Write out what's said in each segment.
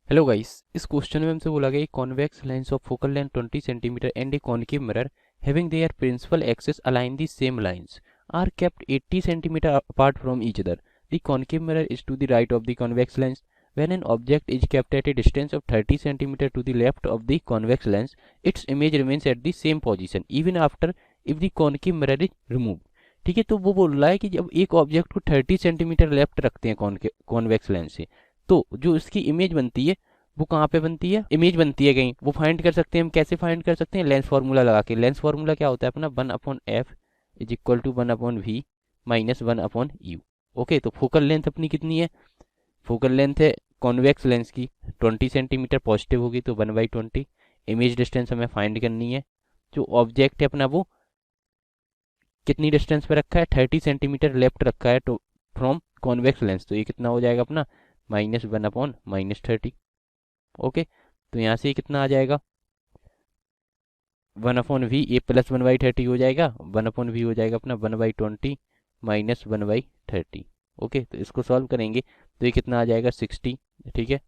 Hello guys, इस question में हमसे बोला गया convex lens of focal length 20 centimetre and a concave mirror having their principal axis align the same lines are kept 80 centimeter apart from each other. The concave mirror is to the right of the convex lens. When an object is kept at a distance of 30 centimeter to the left of the convex lens, its image remains at the same position even after if the concave mirror is removed. ठीक है, तो वो बोल रहा है कि जब एक ऑब्जेक्ट को 30 सेंटीमीटर लेफ्ट रखते हैं कॉन्वेक्स लेंस से, तो जो इसकी इमेज बनती है वो कहाँ पे बनती है, इमेज बनती है कहीं, वो फाइंड कर सकते हैं हम। कैसे फाइंड कर सकते हैं? लेंस फार्मूला लगा के। लेंस फार्मूला क्या होता है अपना? 1/f is equal to 1/v minus 1/u। Okay, तो फोकल लेंथ अपनी कितनी है? फोकल लेंथ है कॉन्वेक्स लेंस की 20 सेंटीमीटर, पॉजिटिव होगी तो 1/20। इमेज डिस्टेंस हमें फाइंड करनी है। जो ऑब्जेक्ट है अपना वो कितनी डिस्टेंस पे रखा है? 30 सेंटीमीटर लेफ्ट रखा है तो फ्रॉम कॉन्वेक्स लेंस, तो ये कितना हो जाएगा अपना? -1/-30। ओके, तो यहाँ से कितना आ जाएगा? 1/v, ये प्लस 1/30 हो जाएगा, 1/v हो जाएगा अपना 1/20 माइनस 1/30। ओके, तो इसको सॉल्व करेंगे तो ये कितना आ जाएगा? 60। ठीक है,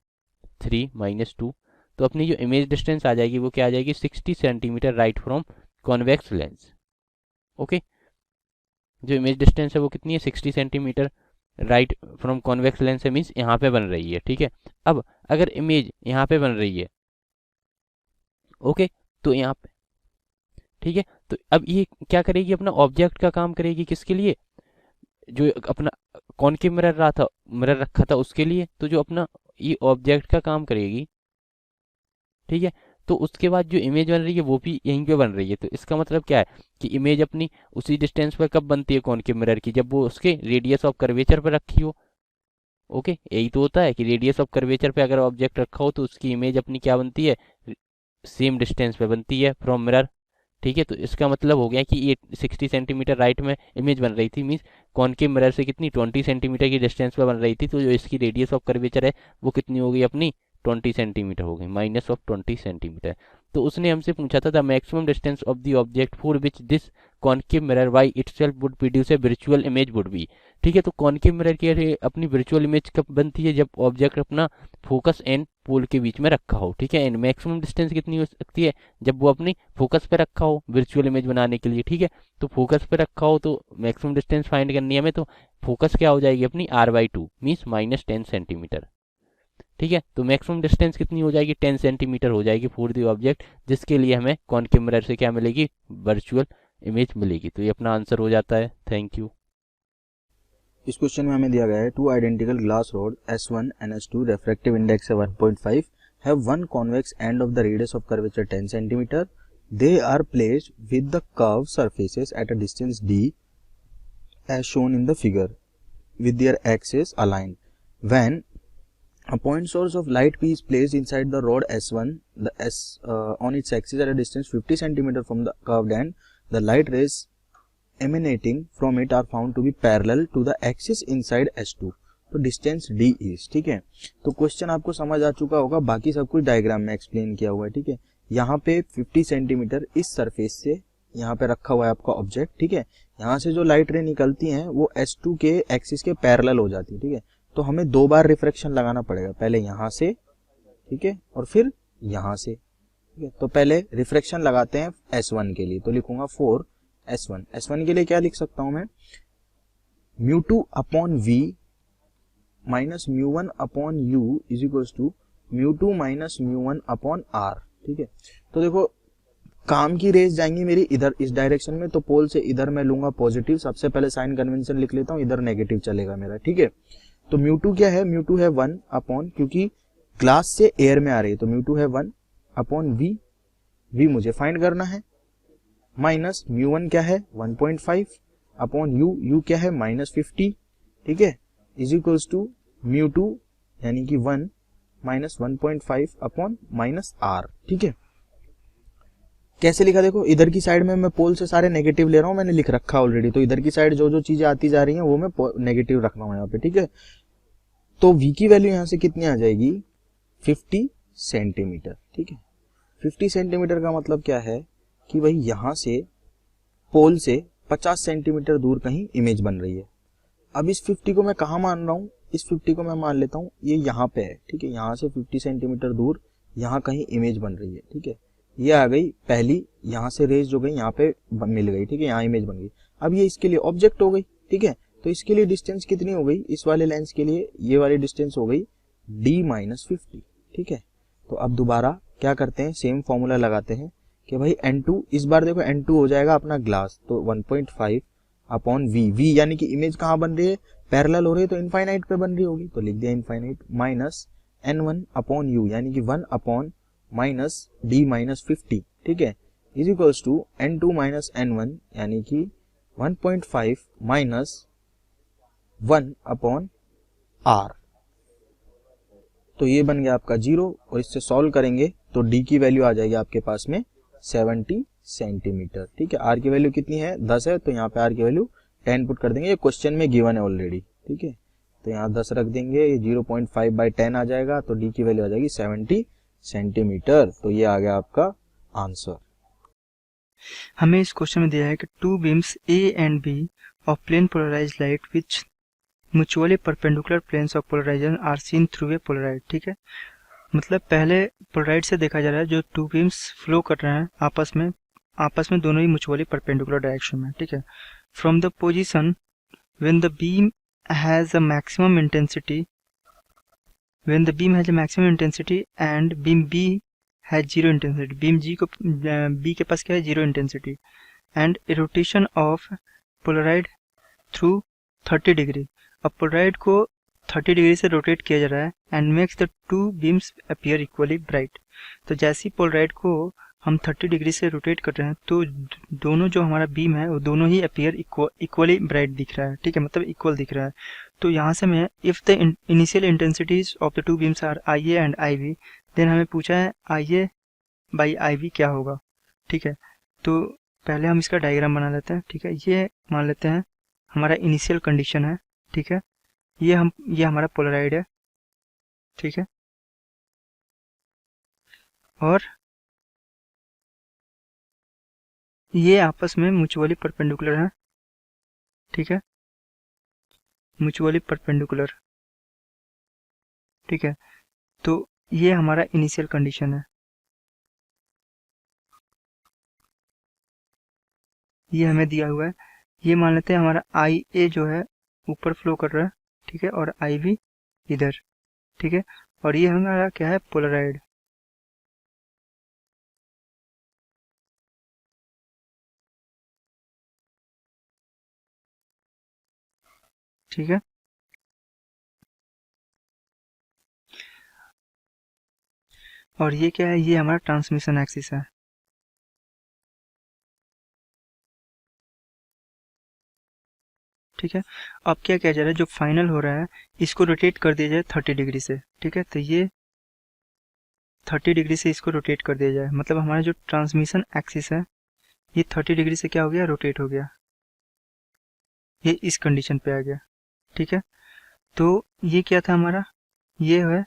3 - 2, तो अपनी जो इमेज डिस्टेंस आ जाएगी वो क्या आ जाएगी? 60 centimetre right from convex lens. Okay, जो इमेज डिस्टेंस है वो कितनी है? 60 centimetre right from convex lens है, मीन्स यहाँ पे बन रही है। ठीक है, अब अगर इमेज यहाँ पे बन रही है, ओके, तो यहाँ पे, ठीक है, तो अब ये क्या करेगी? अपना ऑब्जेक्ट का काम करेगी। किसके लिए? जो अपना कॉनकेव मिरर रहा था, मिरर रखा था उसके लिए। तो जो अपना ये ऑब्जेक्ट का काम करेगी, ठीक है, तो उसके बाद जो इमेज बन रही है वो भी यहीं पे बन रही है। तो इसका मतलब क्या है कि इमेज अपनी उसी डिस्टेंस पर कब बनती है कॉनकेव मिरर की? जब वो उसके रेडियस ऑफ कर्वेचर पर रखी हो। ओके, यही तो होता है कि रेडियस ऑफ कर्वेचर पे अगर ऑब्जेक्ट रखा हो तो उसकी इमेज अपनी क्या बनती है? सेम डिस्टेंस पे बनती है फ्रॉम मिरर। ठीक है, तो इसका मतलब हो गया कि ये 60 सेंटीमीटर राइट में इमेज बन रही थी, मीन्स कॉनकेव मिरर से कितनी? 20 सेंटीमीटर की डिस्टेंस पे बन रही थी। तो जो इसकी रेडियस ऑफ कर्वेचर है वो कितनी हो गई अपनी? 20 सेंटीमीटर हो गई, -20 सेंटीमीटर। तो उसने हमसे पूछा था the maximum distance of the object for which this concave mirror by itself would produce a virtual image would be. ठीक है, तो कॉनकेव मिरर की अपनी वर्चुअल इमेज कब बनती है? जब ऑब्जेक्ट अपना फोकस एंड पोल के बीच में रखा हो। ठीक है, एंड मैक्सिमम डिस्टेंस कितनी हो सकती है? जब वो अपनी फोकस पे रखा हो वर्चुअल इमेज बनाने के लिए। ठीक है, तो फोकस पे रखा हो तो मैक्सिमम डिस्टेंस फाइंड करनी है हमें, तो फोकस क्या हो जाएगी अपनी? r/2 means -10 centimetre. ठीक है, तो मैक्सिमम डिस्टेंस कितनी हो जाएगी? 10 सेंटीमीटर हो जाएगी फॉर द ऑब्जेक्ट, जिसके लिए हमें कॉनकेव मिरर से क्या मिलेगी? वर्चुअल इमेज मिलेगी। तो ये अपना आंसर हो जाता है। Thank you. इस क्वेश्चन में हमें दिया गया है two identical glass rod S1 and S2 refractive index है 1.5 have one convex end of the radius of curvature 10 centimetre. They are placed with the curve surfaces at a distance d as shown in the figure with their axes aligned. When a point source of light P is placed inside the rod S1, the S on its axis at a distance 50 centimeter from the curved end, the light rays emanating from it are found to be parallel to the axis inside S2. तो distance d is, ठीक है। तो question आपको समझ आ चुका होगा, बाकी सब कुछ डायग्राम में एक्सप्लेन किया हुआ है। ठीक है, यहाँ पे 50 सेंटीमीटर इस सरफेस से यहाँ पे रखा हुआ है आपका ऑब्जेक्ट। ठीक है, यहाँ से जो लाइट रे निकलती हैं वो S2 के एक्सिस के पैरेलल हो जाती है। ठीक है, तो हमें 2 बार रिफ्रैक्शन लगाना पड़ेगा, पहले यहाँ से, ठीक है, और फिर यहाँ से। ठीक है, तो पहले रिफ्रैक्शन लगाते हैं S1 के लिए, तो लिखूंगा 4 S1 के लिए क्या लिख सकता हूं मैं? μ2/v minus μ1/u is equal to μ2 minus μ1/r। ठीक है, तो देखो काम की रेस जाएंगी मेरी इधर इस डायरेक्शन में, तो पोल से इधर मैं लूंगा पॉजिटिव। सबसे पहले साइन कन्वेंशन लिख लेता हूं, इधर नेगेटिव चलेगा मेरा। ठीक है, तो μ2 क्या है? μ2 है 1/, क्योंकि ग्लास से एयर में आ रही है, तो μ2 है 1/v, v मुझे फाइंड करना है। माइनस μ1 क्या है? 1.5/u, u क्या है? -50। ठीक है, इज इक्वल्स टू μ2 यानी कि 1 माइनस 1.5/-r। ठीक है, कैसे लिखा देखो, इधर की साइड में मैं पोल से सारे नेगेटिव ले रहा हूं, मैंने लिख रखा ऑलरेडी, तो इधर की साइड जो जो चीजें आती जा रही हैं वो मैं नेगेटिव रख रहा हूं यहाँ पे। ठीक है, तो v की वैल्यू यहाँ से कितनी आ जाएगी? 50 सेंटीमीटर। ठीक है, 50 सेंटीमीटर का मतलब क्या है कि भाई यहां से पोल से 50 सेंटीमीटर दूर कहीं इमेज बन रही है। अब इस 50 को मैं कहा मान रहा हूं? इस 50 को मैं मान लेता हूँ ये यहाँ पे है, ठीक है, यहाँ से 50 सेंटीमीटर दूर यहाँ कहीं इमेज बन रही है, ठीक है, ये आ गई पहली, यहाँ से रेज जो गई यहाँ पे मिल गई, ठीक है, यहाँ इमेज बन गई। अब ये इसके लिए ऑब्जेक्ट हो गई, ठीक है, तो इसके लिए डिस्टेंस कितनी हो गई, इस वाले लेंस के लिए ये वाली डिस्टेंस हो गई d - 50, ठीक है। तो अब दोबारा क्या करते हैं, सेम फॉर्मूला लगाते हैं कि भाई n2, इस बार देखो n2 हो जाएगा अपना ग्लास, तो 1.5 अपॉन v यानी कि इमेज कहाँ बन रही है, पैरेलल हो रही है, तो इनफाइनाइट पे बन रही होगी, तो लिख दिया infinite, minus n1 upon u यानी कि 1 अपॉन माइनस d - 50, ठीक है, is equals to n2 minus n1 यानी कि 1.5 माइनस 1 अपॉन r। तो ये बन गया आपका 0, और इससे सॉल्व करेंगे तो d की वैल्यू आ जाएगी आपके पास में 70 सेंटीमीटर, ठीक है। r की वैल्यू कितनी है, 10 है, तो यहाँ पे r की वैल्यू 10 पुट कर देंगे, ये क्वेश्चन में गिवन है ऑलरेडी, ठीक है, तो यहाँ 10 रख देंगे, ये 0.5/10 आ जाएगा, तो d की वैल्यू आ जाएगी 70 सेंटीमीटर। तो ये आ गया आपका आंसर। हमें इस क्वेश्चन में दिया है कि two beams A and B of plane polarised light which mutually perpendicular planes of polarisation are seen through a polaroid, ठीक है, मतलब पहले पोलराइड से देखा जा रहा है, जो टू बीम्स फ्लो कर रहे हैं आपस में दोनों ही म्यूचुअली परपेंडिकुलर डायरेक्शन में, ठीक है। From the position when the beam has a maximum intensity and beam B has zero intensity, beam B के पास क्या है, zero intensity, and A rotation of Polaroid through 30 degree. अब पोलराइड को 30 degree से rotate किया जा रहा है and makes the two beams appear equally bright. तो जैसे ही पोलराइड को हम 30 डिग्री से रोटेट कर रहे हैं तो दोनों जो हमारा बीम है वो दोनों ही अपीयर इक्वली ब्राइट दिख रहा है, ठीक है, मतलब इक्वल दिख रहा है। तो यहाँ से मैं if the initial intensities of the two beams are IA and IB, then हमें पूछा है IA/IB क्या होगा, ठीक है। तो पहले हम इसका डायग्राम बना लेते हैं, ठीक है, ये मान लेते हैं हमारा इनिशियल कंडीशन है, ठीक है, ये हमारा पोलराइड है, ठीक है, और ये आपस में म्यूचुअली परपेंडिकुलर है, ठीक है, म्यूचुअली परपेंडिकुलर, ठीक है। तो ये हमारा इनिशियल कंडीशन है, ये हमें दिया हुआ है। ये मान लेते हैं हमारा IA जो है ऊपर फ्लो कर रहा है, ठीक है, और IB इधर, ठीक है, और ये हमारा क्या है, पोलराइड, ठीक है। और ये क्या है, ये हमारा ट्रांसमिशन एक्सिस है, ठीक है। अब क्या किया जा रहा है, जो फाइनल हो रहा है इसको रोटेट कर दिया जाए 30 डिग्री से, ठीक है, तो ये 30 डिग्री से इसको रोटेट कर दिया जाए, मतलब हमारा जो ट्रांसमिशन एक्सिस है ये 30 डिग्री से क्या हो गया, रोटेट हो गया, ये इस कंडीशन पे आ गया, ठीक है। तो ये क्या था हमारा, ये है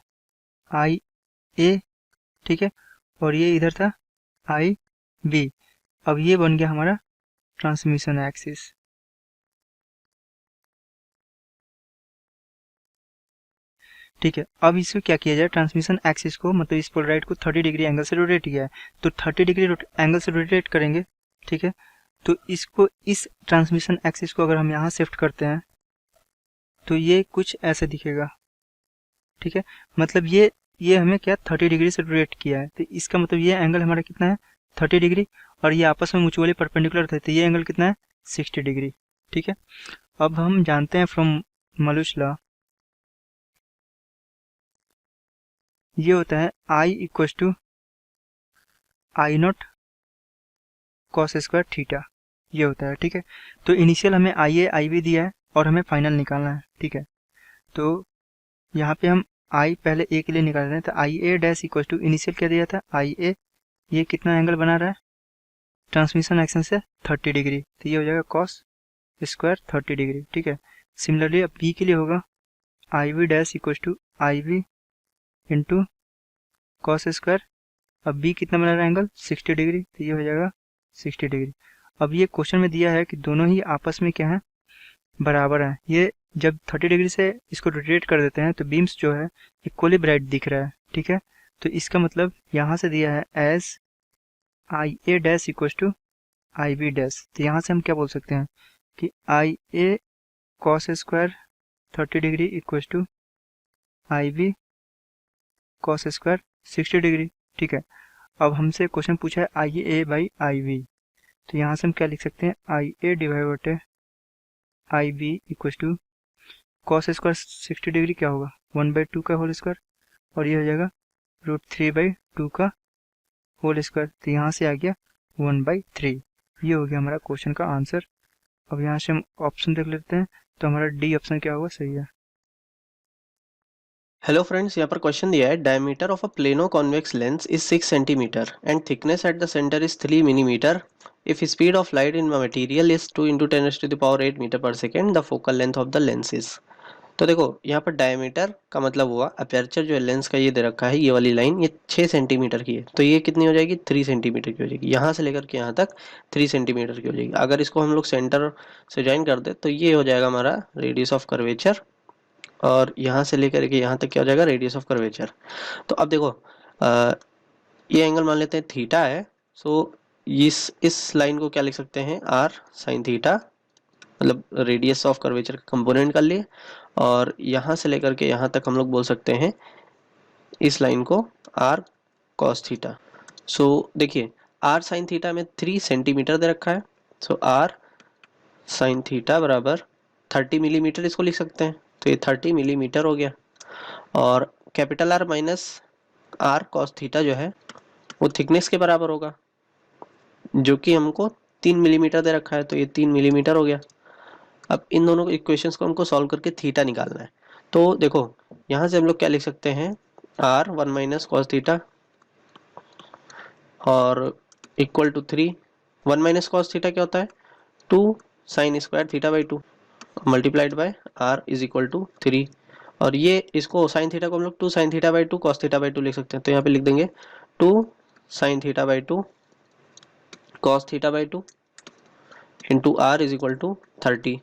IA, ठीक है, और ये इधर था IB। अब ये बन गया हमारा ट्रांसमिशन एक्सिस, ठीक है। अब इसको क्या किया जाए, ट्रांसमिशन एक्सिस को, मतलब इस पोलराइड को 30 डिग्री एंगल से रोटेट किया है, तो 30 डिग्री एंगल से रोटेट करेंगे, ठीक है। तो इसको, इस ट्रांसमिशन एक्सिस को अगर हम यहाँ शिफ्ट करते हैं तो ये कुछ ऐसे दिखेगा, ठीक है, मतलब ये हमें क्या 30 डिग्री से रोटेट किया है, तो इसका मतलब ये एंगल हमारा कितना है, 30 डिग्री, और ये आपस में म्यूचुअली परपेंडिकुलर थे, तो ये एंगल कितना है, 60 डिग्री, ठीक है। अब हम जानते हैं फ्रॉम मलुस लॉ, ये होता है I = I0 cos square theta, ये होता है, ठीक है। तो इनिशियल हमें IA IB दिया है और हमें फाइनल निकालना है, ठीक है। तो यहाँ पे हम I पहले A के लिए निकाल रहे हैं, तो IA' इनिशियल क्या दिया था, IA, ये कितना एंगल बना रहा है ट्रांसमिशन एक्शन से 30 डिग्री, तो ये हो जाएगा cos स्क्वायर 30 डिग्री, ठीक है। सिमिलरली अब B के लिए होगा IB' = IB into cos square, अब B कितना बना रहा है एंगल 60 डिग्री, तो ये हो जाएगा 60 डिग्री। अब ये क्वेश्चन में दिया है कि दोनों ही आपस में क्या है, बराबर है, ये जब 30 डिग्री से इसको रोटेट कर देते हैं तो बीम्स जो है इक्वली ब्राइट दिख रहा है, ठीक है। तो इसका मतलब यहाँ से दिया है as I A dash equal to I B dash. तो यहाँ से हम क्या बोल सकते हैं कि I A cos square 30 degree equal to I B cos square 60 degree, ठीक है। अब हमसे क्वेश्चन पूछा है आई ए बाई आई बी, तो यहाँ से हम क्या लिख सकते हैं, आई ए डिवाइड बटे I B equal to cos square 60 degree क्या होगा 1/2 का होल स्क्वायर, और ये हो जाएगा √3/2 का होल स्क्वायर। तो यहाँ से आ गया 1/3। ये हो गया हमारा क्वेश्चन का आंसर। अब यहाँ से हम ऑप्शन देख लेते हैं, तो हमारा डी ऑप्शन क्या होगा, सही है। हेलो फ्रेंड्स, यहाँ पर क्वेश्चन दिया है diameter of a plano convex lens is 6 centimetre and thickness at the centre is 3 millimetre. If speed of light in material is 2 × 10⁻8 metre per second, the focal length of the lens is. तो देखो यहाँ पर diameter का मतलब हुआ aperture जो है lens का, ये दे रखा है ये वाली लाइन, ये 6 सेंटीमीटर की है, तो ये कितनी हो जाएगी 3 सेंटीमीटर की हो जाएगी। यहाँ से लेकर के यहाँ तक 3 सेंटीमीटर की हो जाएगी। अगर इसको हम लोग सेंटर से ज्वाइन कर दे तो ये हो जाएगा हमारा रेडियस ऑफ कर्वेचर, और यहाँ से लेकर के यहाँ तक क्या हो जाएगा रेडियस ऑफ कर्वेचर। तो अब देखो ये एंगल मान लेते हैं थीटा है, सो इस लाइन को क्या लिख सकते हैं आर साइन थीटा, मतलब रेडियस ऑफ कर्वेचर का कंपोनेंट कर लिए, और यहाँ से लेकर के यहाँ तक हम लोग बोल सकते हैं इस लाइन को आर कॉस थीटा। सो देखिए आर साइन थीटा में 3 सेंटीमीटर दे रखा है, सो आर साइन थीटा बराबर 30 मिलीमीटर इसको लिख सकते हैं, तो ये 30 मिलीमीटर हो गया। और capital R minus R cos theta जो है वो थिकनेस के बराबर होगा, जो कि हमको 3 मिलीमीटर दे रखा है, तो ये 3 मिलीमीटर हो गया। अब इन दोनों इक्वेशंस को हमको सॉल्व करके थीटा निकालना है। तो देखो यहाँ से हम लोग क्या लिख सकते हैं आर 1 माइनस कॉस थीटा और equal to 3। 1 minus cos theta क्या होता है 2 sine square theta by 2 multiplied by R is equal to 3। और ये इसको साइन थीटा को हम लोग 2 sine theta by 2 cos theta by 2 लिख सकते हैं, तो यहाँ पे लिख देंगे 2 sine theta by 2 cos theta by 2 into R is equal to 30।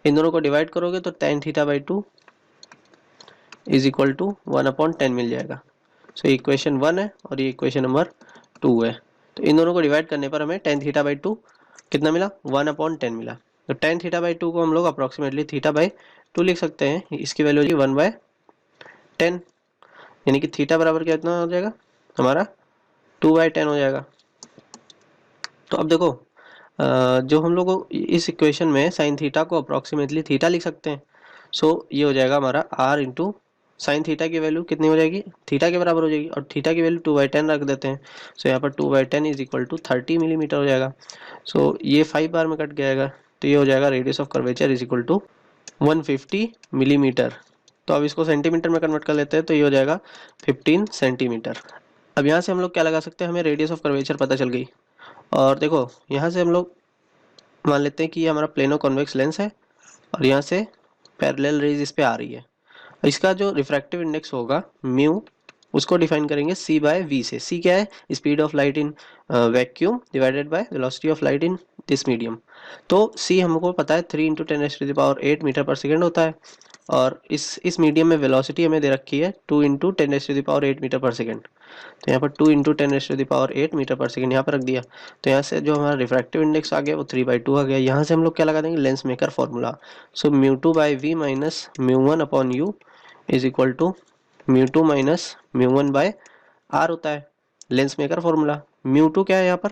इन दोनों को डिवाइड करोगे तो tan theta by 2 is equal to 1/10 मिल जाएगा। सो ये इक्वेशन 1 है और ये इक्वेशन नंबर 2 है। तो इन दोनों को डिवाइड करने पर हमें टेन थीटा बाई 2 कितना मिला 1/10 मिला। तो टेन थीटा बाई 2 को हम लोग अप्रॉक्सीमेटली थीटा बाई 2 लिख सकते हैं, इसकी वैल्यू होगी 1/10, यानी कि थीटा बराबर कितना हो जाएगा हमारा 2/10 हो जाएगा। तो अब देखो जो हम लोग इस इक्वेशन में साइन थीटा को अप्रॉक्सीमेटली थीटा लिख सकते हैं। सो ये हो जाएगा हमारा r इंटू साइन थीटा की वैल्यू कितनी हो जाएगी थीटा के बराबर हो जाएगी, और थीटा की वैल्यू 2/10 रख देते हैं। सो यहाँ पर 2/10 इज इक्वल टू 30 मिलीमीटर हो जाएगा। सो ये 5 बार में कट जाएगा, तो ये हो जाएगा radius of curvature is equal to 150 millimetre. तो अब इसको सेंटीमीटर में कन्वर्ट कर लेते हैं, तो ये हो जाएगा 15 सेंटीमीटर। अब यहाँ से हम लोग क्या लगा सकते हैं, हमें रेडियस ऑफ कर्वेचर पता चल गई। और देखो यहाँ से हम लोग मान लेते हैं कि ये हमारा प्लेनो कॉन्वेक्स लेंस है और यहाँ से पैरेलल रेज इस पे आ रही है। इसका जो रिफ्रैक्टिव इंडेक्स होगा म्यू, उसको डिफाइन करेंगे c बाय v से। c क्या है speed of light in vacuum divided by velocity of light in this medium. तो c हमको पता है 3 × 10⁸ मीटर पर सेकेंड होता है, और इस मीडियम में वेलोसिटी हमें दे रखी है 2 × 10⁸ मीटर पर सेकेंड। तो यहाँ पर 2 × 10⁸ मीटर पर सेकेंड यहाँ पर रख दिया। तो यहाँ से जो हमारा रिफ्रैक्टिव इंडेक्स आ गया वो 3/2 आ गया। यहाँ से हम लोग क्या लगा देंगे lens maker formula. So μ2 by we minus μ1 upon u is equal to μ2 minus μ1 by r होता है लेंस मेकर फॉर्मूला। μ2 क्या है यहाँ पर,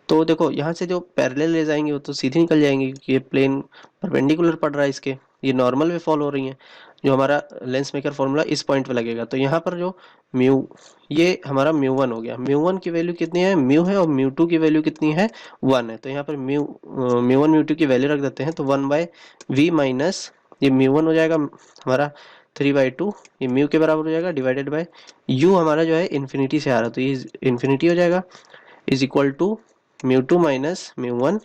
तो देखो यहाँ से जो पैरेलल रेज आएंगी वो तो सीधी निकल जाएंगी क्योंकि ये प्लेन परपेंडिकुलर पड़ रहा है इसके, ये नॉर्मल वे फॉलो हो रही हैं। जो हमारा लेंस मेकर फॉर्मूला इस पॉइंट पे लगेगा, तो यहाँ पर जो म्यू ये हमारा μ1 हो गया। μ1 की वैल्यू कितनी है म्यू है, और μ2 की वैल्यू कितनी है 1 है। तो यहाँ पर μ1 μ2 की वैल्यू रख देते हैं, तो 1/v माइनस ये μ1 हो जाएगा हमारा 3/2, ये म्यू के बराबर हो जाएगा डिवाइडेड बाय u हमारा जो है इन्फिनिटी से आ रहा है, तो ये इन्फिनिटी हो जाएगा is equal to μ2 minus μ1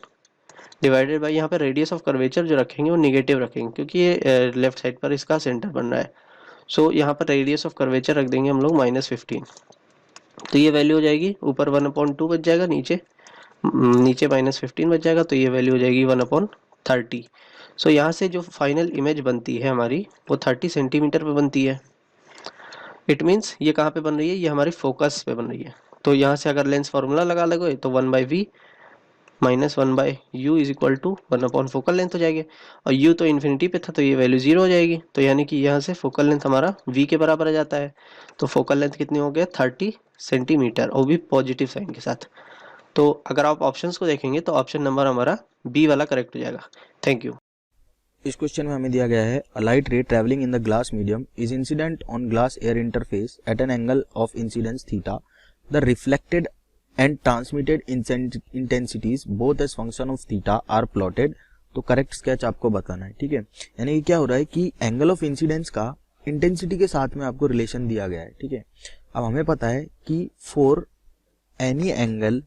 divided by यहाँ पे रेडियस ऑफ कर्वेचर जो रखेंगे वो निगेटिव रखेंगे क्योंकि ये लेफ्ट साइड पर इसका सेंटर बन रहा है। सो यहाँ पर रेडियस ऑफ कर्वेचर रख देंगे हम लोग -15। तो ये वैल्यू हो जाएगी ऊपर 1/2 बच जाएगा, नीचे -15 बच जाएगा, तो ये वैल्यू हो जाएगी 1/30। सो यहाँ से जो फाइनल इमेज बनती है हमारी वो 30 सेंटीमीटर पे बनती है। इट मीन्स ये कहाँ पे बन रही है, ये हमारी फोकस पे बन रही है। तो यहाँ से अगर लेंस फार्मूला लगा लोगे तो 1/v minus 1/u is equal to 1 focal length हो जाएगी। और u तो इन्फिनिटी पे था तो ये वैल्यू 0 हो जाएगी। तो यानी कि यहाँ से फोकल लेंथ हमारा v के बराबर आ जाता है। तो फोकल लेंथ कितनी हो गया, 30 सेंटीमीटर, और भी पॉजिटिव साइन के साथ। तो अगर आप ऑप्शंस को देखेंगे तो ऑप्शन नंबर हमारा बी वाला करेक्ट हो जाएगा। Thank you. इस क्वेश्चन में हमें दिया गया है a light ray travelling in the glass medium is incident on glass air interface at an angle of incidence theta. The reflected and transmitted intensities both as function of theta are plotted. तो correct sketch आपको बताना है, ठीक है। यानी कि क्या हो रहा है कि एंगल ऑफ इंसिडेंस का इंटेंसिटी के साथ में आपको रिलेशन दिया गया है, ठीक है। अब हमें पता है कि for any angle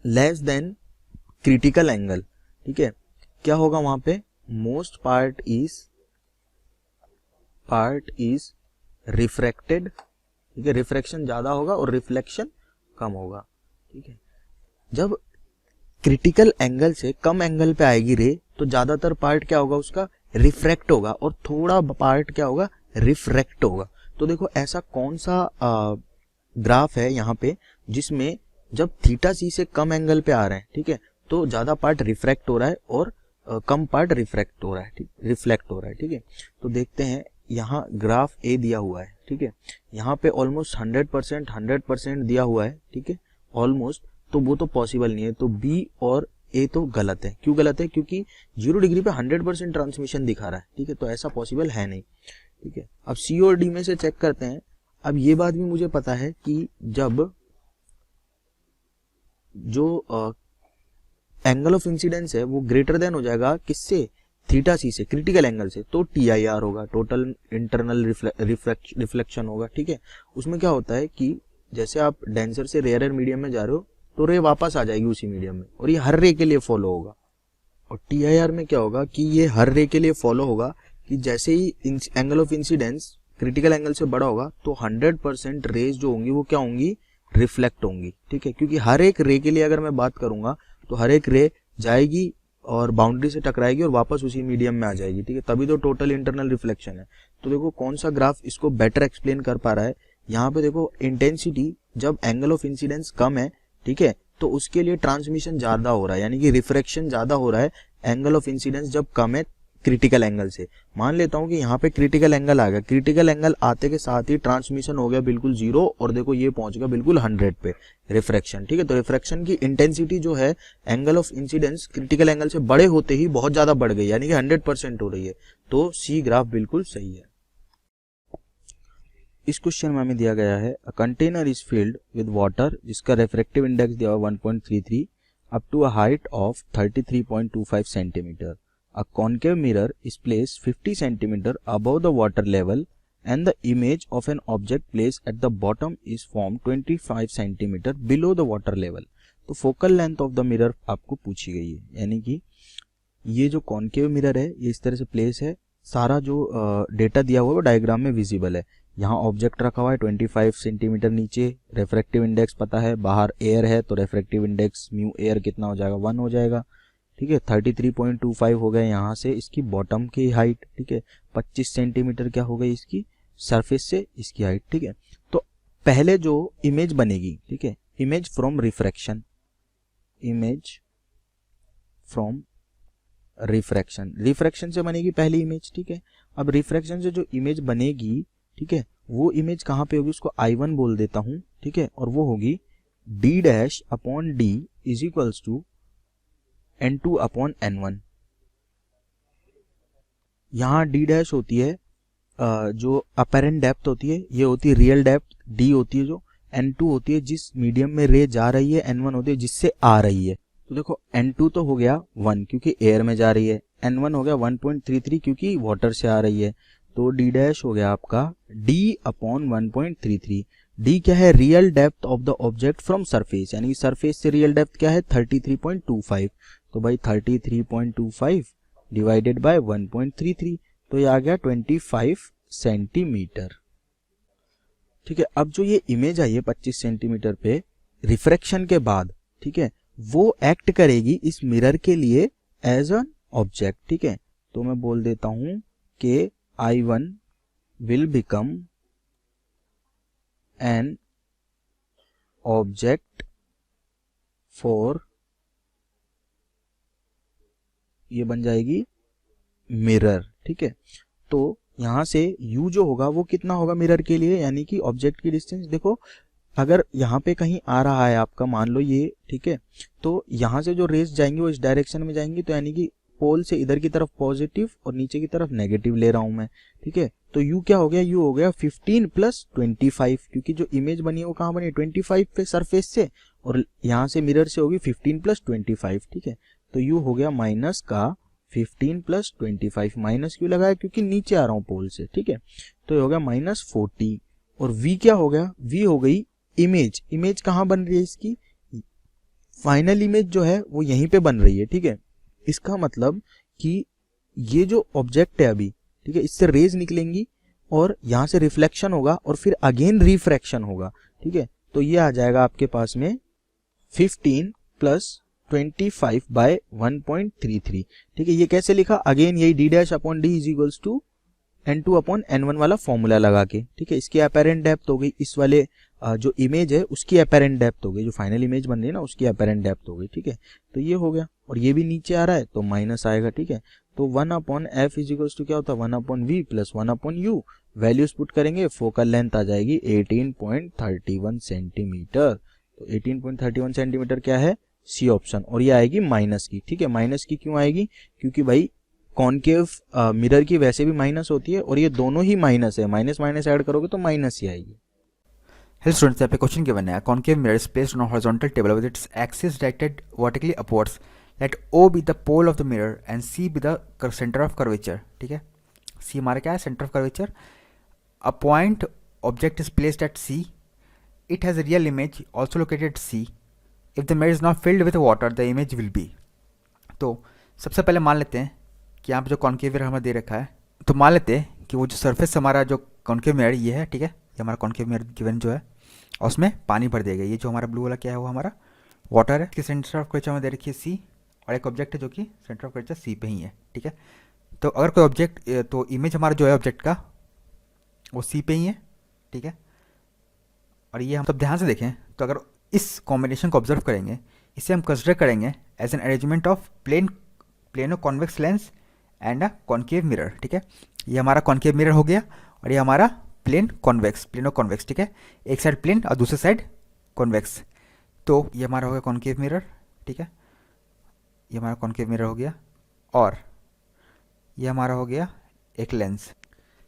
less than critical angle, ठीक है, क्या होगा वहां पे, मोस्ट पार्ट इज रिफ्रैक्टेड, ठीक है, रिफ्रैक्शन ज्यादा होगा और रिफ्लेक्शन कम होगा, ठीक है। जब क्रिटिकल एंगल से कम एंगल पे आएगी रे तो ज्यादातर पार्ट क्या होगा, उसका रिफ्रैक्ट होगा, और थोड़ा पार्ट क्या होगा, रिफ्रैक्ट होगा। तो देखो ऐसा कौन सा ग्राफ है यहाँ पे जिसमें जब थीटा सी से कम एंगल पे आ रहे हैं, ठीक है, तो ज्यादा पार्ट रिफ्रैक्ट हो रहा है और कम पार्ट रिफ्लेक्ट हो रहा है, ठीक है। तो देखते हैं, यहाँ ग्राफ ए दिया हुआ है, ठीक है, यहाँ पे ऑलमोस्ट 100% दिया हुआ है, ठीक है, ऑलमोस्ट, तो वो तो पॉसिबल नहीं है। तो बी और ए तो गलत है। क्यों गलत है, क्योंकि 0 डिग्री पे 100% ट्रांसमिशन दिखा रहा है, ठीक है, तो ऐसा पॉसिबल है नहीं, ठीक है। अब सी और डी में से चेक करते हैं। अब ये बात भी मुझे पता है कि जब जो एंगल ऑफ इंसिडेंस है वो ग्रेटर देन हो जाएगा किससे, थीटा सी से, क्रिटिकल एंगल से, तो TIR होगा, टोटल इंटरनल रिफ्लेक्शन होगा, ठीक है। उसमें क्या होता है कि जैसे आप डेंसर से रेयर मीडियम में जा रहे हो तो रे वापस आ जाएगी उसी मीडियम में, और ये हर रे के लिए फॉलो होगा। और TIR में क्या होगा कि ये हर रे के लिए फॉलो होगा कि जैसे ही angle of incidence critical angle से बड़ा होगा तो 100% रेज जो होंगी वो क्या होंगी, रिफ्लेक्ट होंगी, ठीक है। क्योंकि हर एक रे के लिए अगर मैं बात करूंगा तो हर एक रे जाएगी और बाउंड्री से टकराएगी और वापस उसी मीडियम में आ जाएगी, ठीक है, तभी तो टोटल इंटरनल रिफ्लेक्शन है। तो देखो कौन सा ग्राफ इसको बेटर एक्सप्लेन कर पा रहा है। यहाँ पे देखो इंटेंसिटी जब एंगल ऑफ इंसिडेंस कम है, ठीक है, तो उसके लिए ट्रांसमिशन ज्यादा हो रहा है, यानी कि रिफ्रैक्शन ज्यादा हो रहा है एंगल ऑफ इंसिडेंस जब कम है क्रिटिकल एंगल से। मान लेता हूं कि यहाँ पे क्रिटिकल एंगल आ गया, क्रिटिकल एंगल आते के साथ ही ट्रांसमिशन हो गया बिल्कुल 0, और देखो ये पहुंच गया बिल्कुल 100 पे रिफ्रैक्शन, ठीक है। तो रिफ्रैक्शन की इंटेंसिटी जो है angle of incidence critical angle से बड़े होते ही बहुत ज्यादा बढ़ गई, यानी कि 100% हो रही है। तो सी ग्राफ बिल्कुल सही है। इस क्वेश्चन में हमें दिया गया है a container is filled with water जिसका रिफ्रैक्टिव इंडेक्स दिया हुआ 1.33 up to a height of 33.25 centimetre. A concave mirror is placed 50 cm above the water level and the image of an object placed at the bottom is formed 25 cm below the water level। तो focal length of the mirror आपको पूछी गई है, यानी कि ये जो concave mirror है ये इस तरह से प्लेस है, सारा जो डेटा दिया हुआ है वो डायग्राम में विजिबल है। यहाँ ऑब्जेक्ट रखा हुआ है 25 सेंटीमीटर नीचे, रेफ्रेक्टिव इंडेक्स पता है, बाहर एयर है तो रेफ्रेक्टिव इंडेक्स म्यू एयर कितना हो जाएगा, 1 हो जाएगा, ठीक है। 33.25 हो गए यहाँ से इसकी बॉटम की हाइट, ठीक है। 25 सेंटीमीटर क्या हो गई इसकी सरफेस से इसकी हाइट, ठीक है। तो पहले जो इमेज बनेगी, ठीक है, image from refraction, image from refraction से बनेगी पहली इमेज, ठीक है। अब रिफ्रैक्शन से जो इमेज बनेगी, ठीक है, वो इमेज कहाँ पे होगी, उसको I1 बोल देता हूँ, ठीक है, और वो होगी D'/D is equals to N2/N1। यहाँ D' होती है जो अपेरेंट डेप्थ होती है, ये होती है रियल डेप्थ, D होती है जो, N2 होती है जिस मीडियम में रे जा रही है, N1 होती है जिससे आ रही है। तो देखो N2 तो हो गया 1 क्योंकि एयर में जा रही है, N1 हो गया 1.33 क्योंकि वाटर से आ रही है, तो D' हो गया आपका D/1.33। D क्या है, real depth of the object from surface, यानी सरफेस से रियल डेप्थ क्या है 33.25, तो भाई 33.25 डिवाइडेड बाय 1.33, तो ये आ गया 25 सेंटीमीटर, ठीक है। अब जो ये इमेज आई है 25 सेंटीमीटर पे रिफ्रैक्शन के बाद, ठीक है, वो एक्ट करेगी इस मिरर के लिए एज एन ऑब्जेक्ट, ठीक है। तो मैं बोल देता हूं कि I1 will become an object for, ये बन जाएगी मिरर, ठीक है। तो यहां से u जो होगा वो कितना होगा मिरर के लिए, यानी कि ऑब्जेक्ट की डिस्टेंस। देखो अगर यहाँ पे कहीं आ रहा है आपका, मान लो ये, ठीक है, तो यहाँ से जो रेज जाएंगी वो इस डायरेक्शन में जाएंगी, तो यानी कि पोल से इधर की तरफ पॉजिटिव और नीचे की तरफ नेगेटिव ले रहा हूं मैं, ठीक है। तो u क्या हो गया, u हो गया 15 प्लस 25, क्योंकि जो इमेज बनी है वो कहाँ बनी, 25 पे सरफेस से, और यहाँ से मिरर से होगी 15 प्लस 25, ठीक है। तो u हो गया माइनस का 15 प्लस 25, माइनस क्यों लगाया, क्योंकि नीचे आ रहा हूँ पोल से, ठीक है। तो ये हो गया -40, और v क्या हो गया, v हो गई इमेज। इमेज कहाँ बन रही है इसकी, फाइनल इमेज जो है वो यहीं पे बन रही है, ठीक है। इसका मतलब कि ये जो ऑब्जेक्ट है अभी, ठीक है, इससे रेज निकलेंगी और यहाँ से रिफ्लेक्शन होगा और फिर अगेन रिफ्रैक्शन होगा, ठीक है। तो ये आ जाएगा आपके पास में 15 प्लस 25 बाय 1.33, ठीक है। ये कैसे लिखा, अगेन यही d dash upon D is equals to n2 upon n1 वाला फॉर्मूला लगा के, ठीक है। इसकी अपेरेंट डेप्थ हो गई, इस वाले जो इमेज है उसकी अपेरेंट डेप्थ हो गई, जो फाइनल इमेज बन रही है ना उसकी अपेरेंट डेप्थ हो गई, ठीक है। तो ये हो गया, और ये भी नीचे आ रहा है तो माइनस आएगा, ठीक है। तो 1 upon f is equals to क्या होता है, 1 upon v plus 1 upon u, values put करेंगे, फोकल लेंथ आ जाएगी 18.31 सेंटीमीटर। तो 18.31 सेंटीमीटर क्या है, सी ऑप्शन, और ये आएगी माइनस की, ठीक है। माइनस की क्यों आएगी, क्योंकि भाई कॉनकेव मिरर की वैसे भी माइनस होती है और ये दोनों ही माइनस है, माइनस माइनस ऐड करोगे तो माइनस ही आएगी। हेलो स्टूडेंट्स, यहाँ पे क्वेश्चन गिवन है, concave mirror is placed on horizontal table with its axis directed vertically upwards, let O be the pole of the mirror and C be the centre of curvature, ठीक है। C हमारा क्या है, centre of curvature. A point object is placed at C, it has a real image also located at C, if the mirror is not filled with water the image will be. तो सबसे पहले मान लेते हैं कि यहाँ पे जो कॉनकेव मिरर हमें दे रखा है, तो मान लेते हैं कि वो जो सरफेस हमारा जो कॉनकेव मिरर ये है, ठीक है, ये हमारा कॉनकेव मिरर गिवन जो है, और उसमें पानी भर दिया गया। ये जो हमारा ब्लू वाला क्या है वो हमारा वाटर है, इसकी सेंटर ऑफ कर्वेचर में दे रखी है C, और एक ऑब्जेक्ट है जो कि सेंटर ऑफ कर्वेचर C पे ही है, ठीक है। तो अगर कोई ऑब्जेक्ट, तो इमेज हमारा जो है ऑब्जेक्ट का वो C पे ही है, ठीक है। और ये हम सब ध्यान से देखें तो अगर इस कॉम्बिनेशन को ऑब्जर्व करेंगे, इसे हम कंसिडर करेंगे as an arrangement of plano convex lens and a concave mirror, ठीक है। ये हमारा कॉनकेव मिरर हो गया, और ये हमारा प्लेनो कॉन्वेक्स, ठीक है। एक साइड प्लेन और दूसरी साइड कॉन्वेक्स। तो ये हमारा हो गया कॉनकेव मिरर, ठीक है, ये हमारा कॉनकेव मिरर हो गया, और ये हमारा हो गया एक लेंस।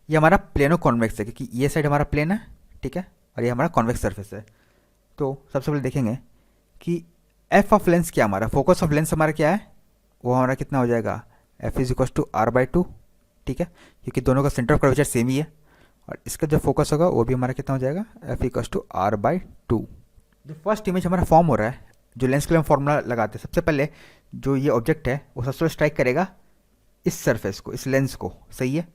ये हमारा प्लेनो कॉन्वेक्स है क्योंकि ये साइड हमारा प्लेन है, ठीक है, और ये हमारा कॉन्वेक्स सरफेस है। तो सबसे पहले देखेंगे कि एफ ऑफ लेंस क्या, हमारा फोकस ऑफ लेंस हमारा क्या है, वो हमारा कितना हो जाएगा, F is equal to r/2, ठीक है, क्योंकि दोनों का सेंटर ऑफ कर्वेचर सेम ही है, और इसका जो फोकस होगा वो भी हमारा कितना हो जाएगा, एफ इक्वल टू r/2। जो फर्स्ट इमेज हमारा फॉर्म हो रहा है, जो लेंस के लिए हम फॉर्मूला लगाते हैं, सबसे पहले जो ये ऑब्जेक्ट है वो सबसे पहले स्ट्राइक करेगा इस सरफेस को, इस लेंस को, सही है।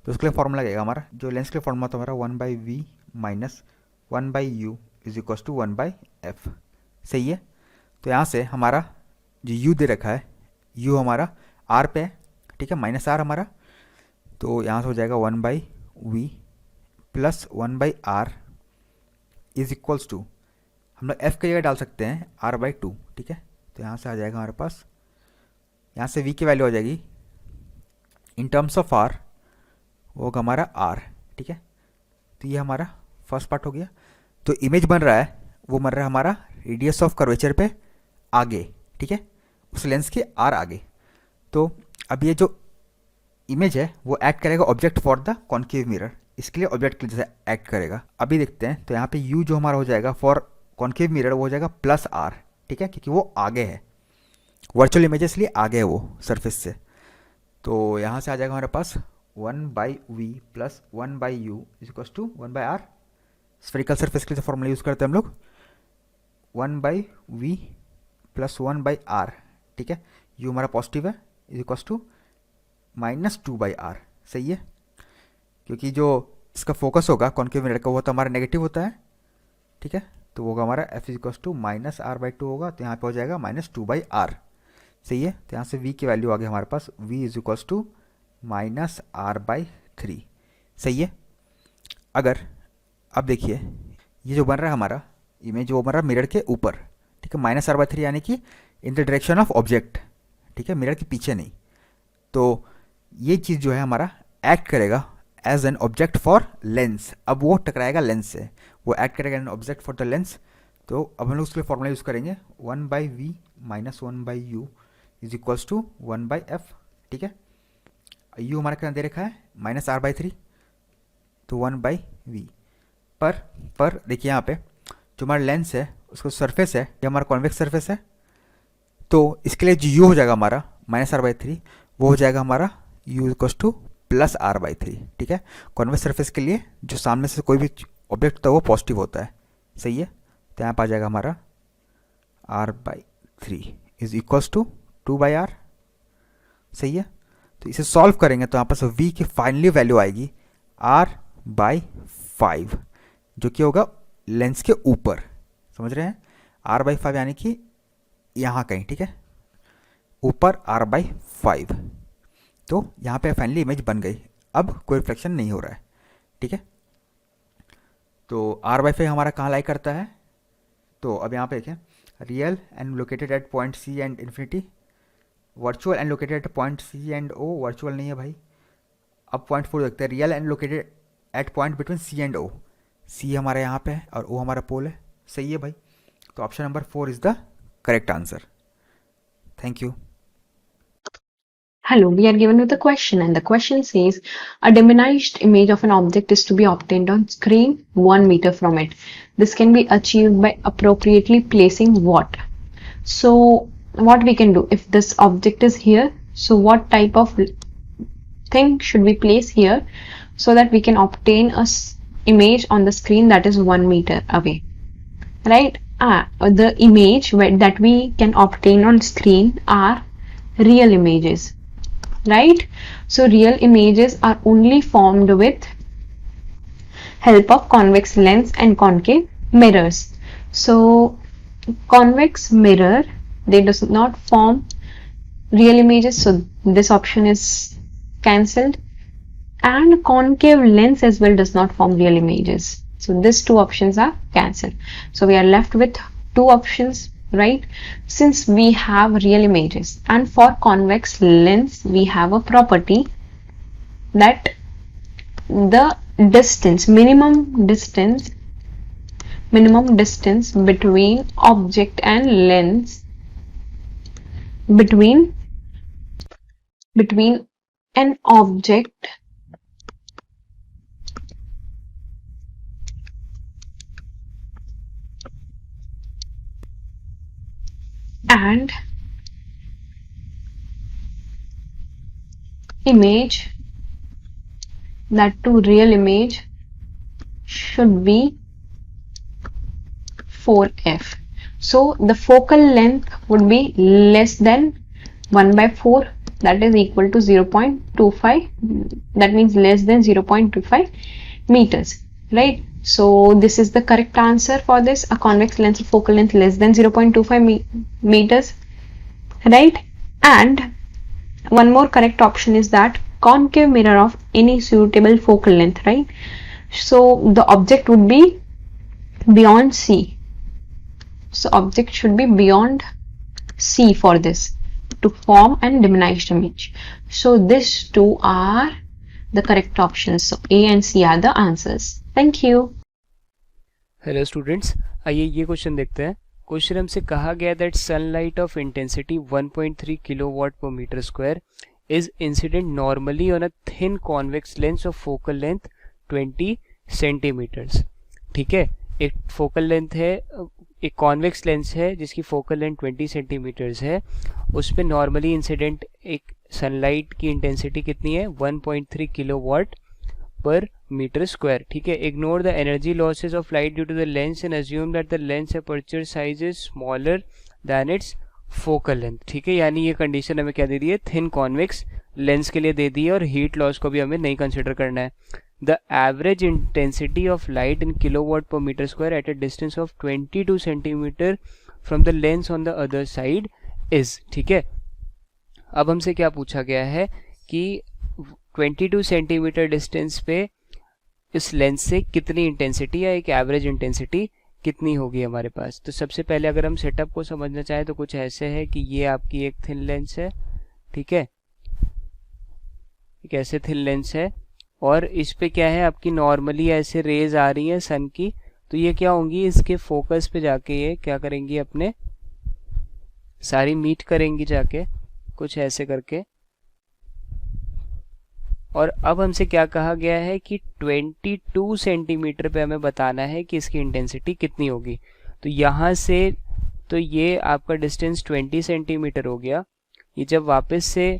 तो उसके लिए फॉर्मूला लगेगा हमारा, जो लेंस के लिए फॉर्मूला तो हमारा 1/v minus 1/u is equal to 1/f, सही है। तो यहाँ से हमारा जो u दे रखा है, u हमारा r पे है, ठीक है, -r हमारा, तो यहाँ से हो जाएगा 1/v plus 1/r is equals to, हम लोग f की जगह डाल सकते हैं r/2, ठीक है। तो यहाँ से आ जाएगा हमारे पास, यहाँ से v की वैल्यू आ जाएगी इन टर्म्स ऑफ r, वो होगा हमारा r, ठीक है। तो ये हमारा फर्स्ट पार्ट हो गया। तो इमेज बन रहा है, वो बन रहा है हमारा रेडियस ऑफ कर्वेचर पे आगे, ठीक है, उस लेंस के r आगे। तो अब ये जो इमेज है वो एक्ट करेगा object for the concave mirror, इसके लिए ऑब्जेक्ट के जैसे एक्ट करेगा। अभी देखते हैं, तो यहाँ पे u जो हमारा हो जाएगा फॉर कॉनकेव मिरर वो हो जाएगा +r, ठीक है, क्योंकि वो आगे है, वर्चुअल इमेजेस लिए आगे है वो सरफेस से। तो यहाँ से आ जाएगा हमारे पास 1/v plus 1/u is equal to 1/r। Spherical surface के लिए फॉर्मूला यूज़ करते हैं हम लोग, 1/v प्लस 1/r, ठीक है। u हमारा पॉजिटिव है, इज इक्वल टू -2/r, सही है, क्योंकि जो इसका फोकस होगा कॉनकेव मिरर का वो तो हमारा नेगेटिव होता है, ठीक है। तो वो होगा हमारा f equals to minus R by two होगा, तो यहाँ पे हो जाएगा माइनस टू बाई आर। सही है, तो यहाँ से v की वैल्यू आ गई हमारे पास, v is equals to minus R by three. सही है। अगर अब देखिए ये जो बन रहा है हमारा इमेज, वो बन रहा है मिरर के ऊपर, ठीक है, माइनस आर बाई थ्री यानी कि in the direction of object, ठीक है, मिरर के पीछे नहीं। तो ये चीज़ जो है हमारा एक्ट करेगा as an object for lens. अब वो टकराएगा लेंस से, वो एक्ट करेगा an object for the lens. तो अब हम लोग उसके लिए फॉर्मूला यूज़ करेंगे, 1 by we minus 1 by U is equals to 1 by F. ठीक है, यू हमारा कितना दे रखा है, माइनस आर बाई थ्री, तो 1 बाई वी पर देखिए यहाँ पे जो हमारा लेंस है उसको सरफेस है, ये हमारा कॉन्वेक्स सरफेस है, तो इसके लिए जो यू हो जाएगा हमारा माइनस आर बाई थ्री, वो हो जाएगा हमारा U equals to plus R by three. ठीक है, कॉन्वेक्स सरफेस के लिए जो सामने से कोई भी ऑब्जेक्ट होता है वो पॉजिटिव होता है। सही है, तो यहाँ पर आ जाएगा हमारा R by three is equals to 2 by R. सही है, तो इसे सॉल्व करेंगे तो यहाँ पर v की फाइनली वैल्यू आएगी आर बाई 5, जो कि होगा लेंस के ऊपर। समझ रहे हैं, आर बाई 5 यानी कि यहाँ कहीं, ठीक है, ऊपर आर बाई 5। तो यहाँ पे फाइनली इमेज बन गई, अब कोई रिफ्लेक्शन नहीं हो रहा है। ठीक है, तो आर बाई 5 हमारा कहाँ लाई करता है, तो अब यहाँ पे देखें, real and located at point C and infinity, virtual and located at point C and O, virtual नहीं है भाई। अब पॉइंट 4 देखते हैं, real and located at point between C and O, C हमारे यहाँ पे है और ओ हमारा पोल है। सही है भाई, तो option number 4 is the correct answer. Thank you. Hello, we are given with a question, and the question says a diminished image of an object is to be obtained on screen 1 meter from it. This can be achieved by appropriately placing what? So what we can do, if this object is here, so what type of thing should we place here so that we can obtain a image on the screen that is 1 meter away, right? The image that we can obtain on screen are real images, right? So real images are only formed with help of convex lens and concave mirrors. So convex mirror, they does not form real images, so this option is cancelled, and concave lens as well does not form real images, so these two options are cancelled. So we are left with two options, right? Since we have real images, and for convex lens we have a property that the distance, minimum distance between object and lens, between an object and image, that too real image, should be 4f. So the focal length would be less than 1 by 4, that is equal to 0.25, that means less than 0.25 meters, right? So this is the correct answer for this, a convex lens focal length less than 0.25 meters, right? And one more correct option is that concave mirror of any suitable focal length, right? So the object would be beyond C, so object should be beyond C for this to form an diminished image. So these two are the correct options, so A and C are the answers. Thank you. Hello students, आइए ये question देखते हैं। Question हमसे कहा गया that sunlight of intensity 1.3 kilowatt पर metre square is incident normally on a thin convex lens of focal length 20 centimetres. ठीक है, एक फोकल लेंथ है, एक कॉन्वेक्स लेंस है जिसकी फोकल लेंथ 20 सेंटीमीटर्स है, उस पर नॉर्मली इंसिडेंट एक सनलाइट की इंटेंसिटी कितनी है, 1.3 किलोवाट पर मीटर स्क्वायर। ठीक है, ignore the energy losses of light due to the lens and assume that the lens aperture size is smaller than its focal length. ठीक है, यानी ये कंडीशन हमें क्या दे दी है, थिन कॉन्वेक्स लेंस के लिए दे दी है, और हीट लॉस को भी हमें नहीं कंसिडर करना है। the average intensity of light in kilowatt per meter square at a distance of 22 centimeter from the lens on the other side is। ठीक है, अब हमसे क्या पूछा गया है कि 22 सेंटीमीटर डिस्टेंस पे इस लेंस से कितनी इंटेंसिटी या एक एवरेज इंटेंसिटी कितनी होगी हमारे पास। तो सबसे पहले अगर हम सेटअप को समझना चाहें तो कुछ ऐसे है कि ये आपकी एक थिन लेंस है, ठीक है, एक ऐसे थिन लेंस है और इस पे क्या है आपकी नॉर्मली ऐसे रेज आ रही है सन की, तो ये क्या होंगी इसके फोकस पे जाके ये क्या करेंगी अपने सारी मीट करेंगी जाके कुछ ऐसे करके। और अब हमसे क्या कहा गया है कि 22 सेंटीमीटर पे हमें बताना है कि इसकी इंटेंसिटी कितनी होगी। तो यहाँ से तो ये आपका डिस्टेंस 20 सेंटीमीटर हो गया। ये जब वापस से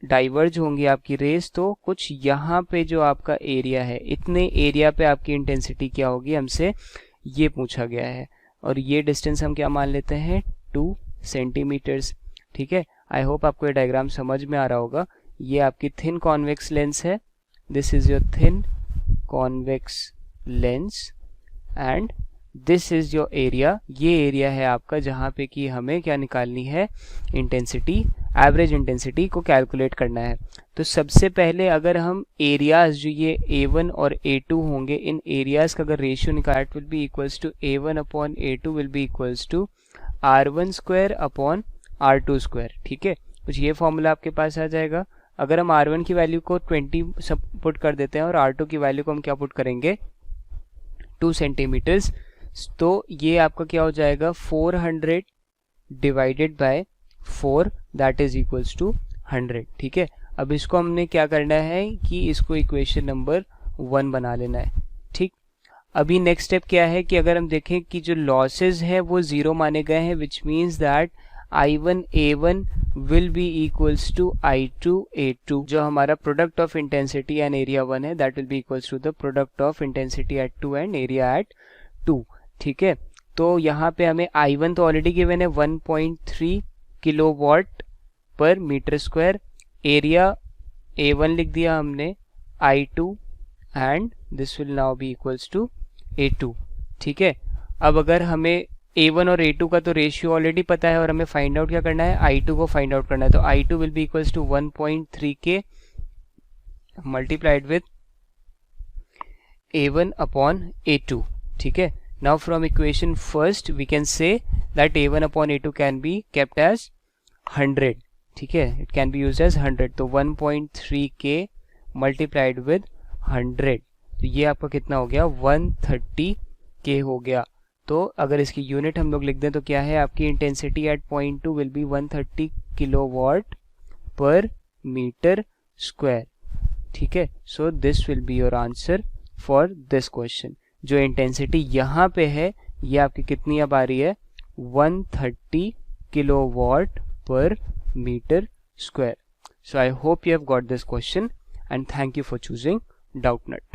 डाइवर्ज होंगी आपकी रेस तो कुछ यहाँ पे जो आपका एरिया है इतने एरिया पे आपकी इंटेंसिटी क्या होगी हमसे ये पूछा गया है। और ये डिस्टेंस हम क्या मान लेते हैं 2 सेंटीमीटर्स। ठीक है, आई होप आपको ये डायग्राम समझ में आ रहा होगा। ये आपकी थिन कॉन्वेक्स लेंस है, this is your thin convex lens and this is your area. ये एरिया है आपका जहाँ पे कि हमें क्या निकालनी है इंटेंसिटी, एवरेज इंटेंसिटी को कैलकुलेट करना है। तो सबसे पहले अगर हम एरियाज जो ये A1 और A2 होंगे इन एरियाज का अगर रेशियो निकाले it will be equals to A1 upon A2 will be equals to R1 square upon R2 square. ठीक है, कुछ ये फॉर्मूला आपके पास आ जाएगा। अगर हम R1 की वैल्यू को 20 सब पुट कर देते हैं और R2 की वैल्यू को हम क्या पुट करेंगे 2 सेंटीमीटर्स, तो ये आपका क्या हो जाएगा 400 divided by 4 that is equals to 100। ठीक है, अब इसको हमने क्या करना है कि इसको इक्वेशन नंबर 1 बना लेना है। ठीक, अभी नेक्स्ट स्टेप क्या है कि अगर हम देखें कि जो लॉसेज है वो 0 माने गए हैं which means that I1 A1 will be equals to I2 A2। जो हमारा product of intensity and area 1 है that will be equals to the product of intensity at 2 and area at 2। ठीक है, तो यहाँ पे हमें I1 तो ऑलरेडी गिवन है 1.3 किलोवाट पर मीटर स्क्वायर, एरिया A1 लिख दिया हमने I2 and this will now be equals to A2। ठीक है, अब अगर हमें A1 और A2 का तो रेशियो ऑलरेडी पता है और हमें फाइंड आउट क्या करना है I2 को फाइंड आउट करना है। तो I2 will be equals to 1.3K multiplied with A1 upon A2। ठीक है, now from equation first we can say that A1 upon A2 can be kept as 100। ठीक है, it can be used as 100। तो 1.3K multiplied with 100, तो ये आपका कितना हो गया 130K हो गया। तो अगर इसकी यूनिट हम लोग लिख दें तो क्या है आपकी intensity at point 2 will be 130 kilowatt पर मीटर स्क्वायर। ठीक है, so this will be your answer for this question. जो इंटेंसिटी यहाँ पे है ये आपकी कितनी अब आ रही है 130 किलोवाट पर metre square. So I hope you have got this question and thank you for choosing Doubtnut.